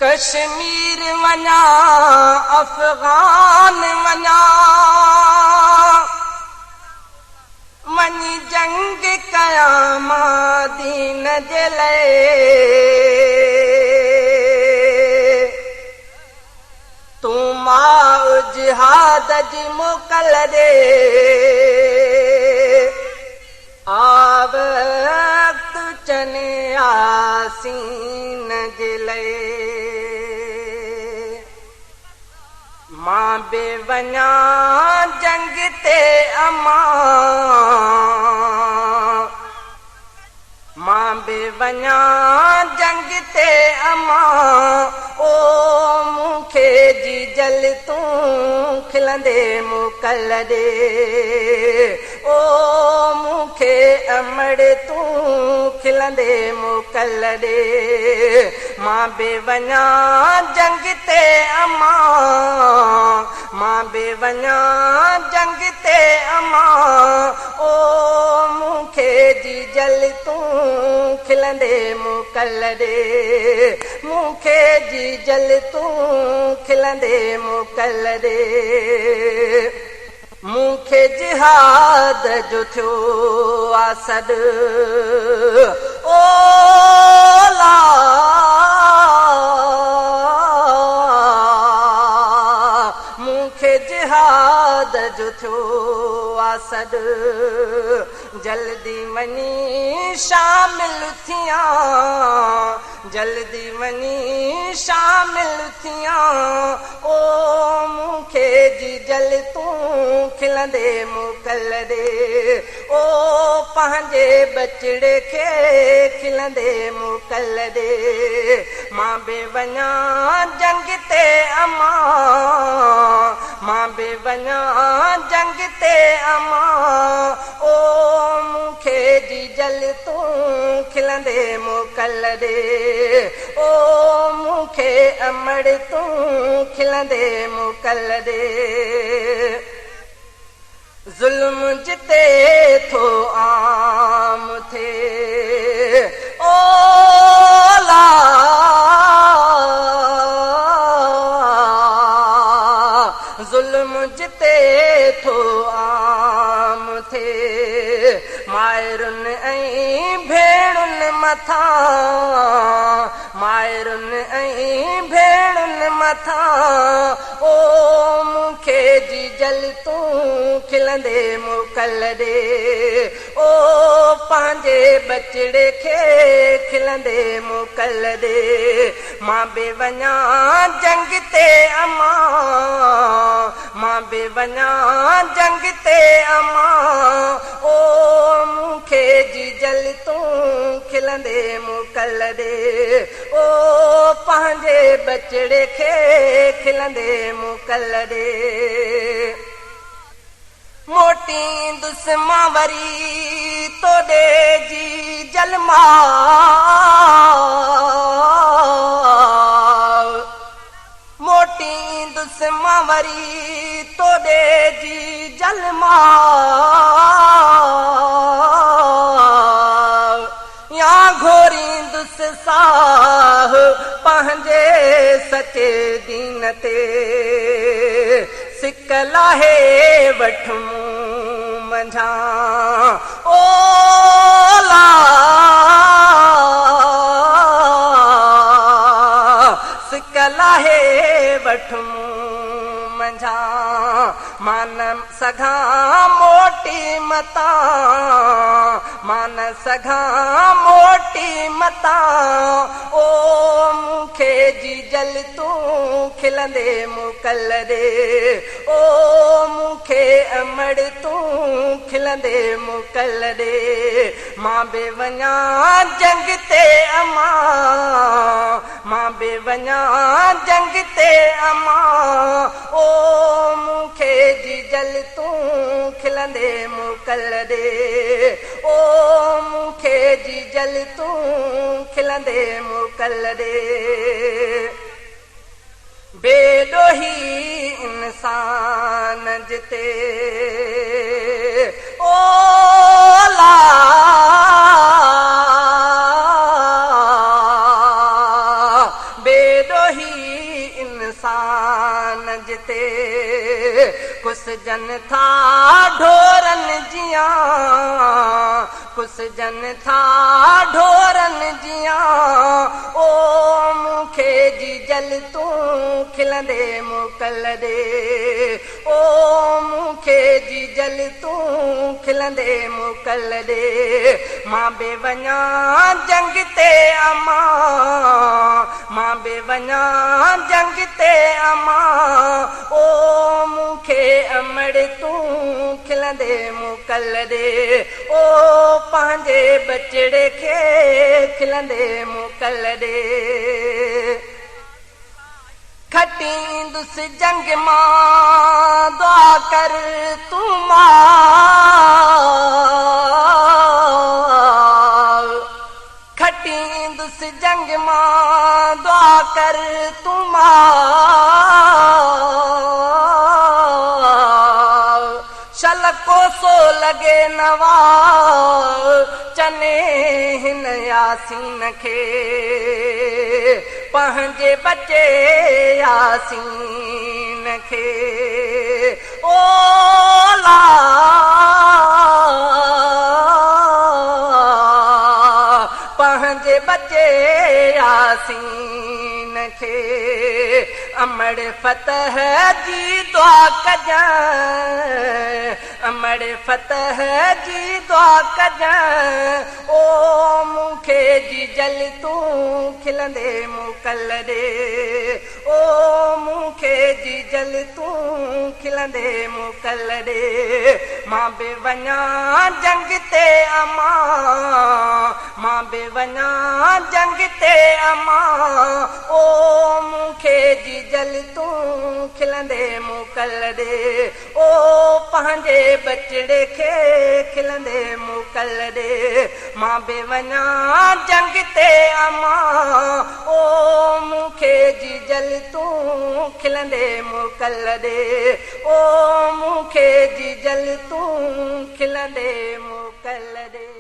कश्मीर वञा अफ़गान वञा वञी जंग कयां मां दीन जे लाइ तूं मां जिहाद जी मोकल दे आव चने आसीन जे लाइ मां बे वञा जंग ते अमां मां बे वञा जंग ते अमां ओ मूंखे जी जल तूं खिलंदे मोकल दे ओ मूंखे अमड़ तूं खिलंदे मोकल दे मां बे वञा जंग ते अमां मां बे वञा जंग ते अमां ओ मूंखे जी जल तूं खिलंदे मोकल दे मूंखे जी जल तूं खिलंदे मोकल दे मूंखे जिहाद जो थियो आसद ओ ला मूंखे जिहाद जो थियो आसद जल्दी वञी शामिल थियां जल्दी वञी शामिल थियां ओ मूंखे जी जल तूं खिलंदे मोकल दे ओ पंहिंजे बचड़े खे खिलंदे मोकल दे मां बे वञा जंग ते अमां मां बे वञा जंग ते अमां ओ मूंखे जी जल तूं खिलंदे मोकल दे ओ मूंखे अमड़ तूं खिलंदे मोकल दे ज़ुल्म जिते थो आम थे ओ ला ज़ुल्म जिते थो आम थे मायरुनि ऐं भेणुनि मथां मायरुनि ऐं भेणुनि मथां ओ मूंखे जी जल तूं खिलंदे मोकल दे ओ पंहिंजे बचड़े खे खिलंदे मोकल दे मां बे वञा जंग ते अमां मां बे वञा जंग ते अमां ओ मूंखे जी जल तूं खिलंदे मोकल दे ओ पंहिंजे बचड़े खे खिलंदे मोकल दे मोटी दुस्मा वरी तोॾे जी जलमा मोटी दुस्मा वरी तोॾे जी जलमा या घोरी दुस साह पंहिंजे सचे दीन ते सिक लाहे वठूं मंझां ओ ला सिक लाहे वठूं मंझां मान सघां मोटी मतां मान सघां मोटी मतां ओ मूंखे जी जल तूं खिलंदे मोकल दे ओ मूंखे अमड़ तूं खिलंदे मोकल दे मां बे वञा जंग ते अमां मां बे वञा जंग ते अमां ओ मूंखे जी जल तूं खिलंदे मोकल दे ओ मूंखे जी जल तूं खिलंदे मोकल दे बेॾोही इंसान जिते ओ ला बेॾोही इंसान जिते कुस जन था ढोरन जिया कुस जन था ढोरन जिया ओ मुखे जी जल तू खिलंदे मोकल दे ओ मुखे जी जल तू खिलंदे मोकल दे मां बे वञा जंग ते अमा मां बे वञा जंग ते अमा ओ मुखे अमड़ तू खिलंदे मोकल दे ओ पंहिंजे बचड़े खे खिलंदे मोकल दे खटींदुसि जंग मां दुआ कर तू मां खटींदुसि जंग मां दुआ कर तू मां शल कोसो लगे नवा चने हिन यासीन खे पंहिंजे बचे यासीन खे ओ ला पंहिंजे बचे यासीन खे अमड़ फतह जी दुआ कजां अमड़ फतह जी दुआ कजां ओ मुखे जी जल तू खिलंदे मोकल दे ओ मुखे जी जल तू खिलंदे मोकल दे मां बे वञा जंग ते अमा मां बे वञा जंग ते अमा ओ मुखे जी जल तू खिलंदे मोकल दे ओ पंहिंजे बचड़े खे खिलंदे मोकल दे मां बे वञा जंग ते अमा ओ मुखे जी जल तू खिलंदे मोकल दे ओ मुखे जी जल तू खिलंदे मोकल दे।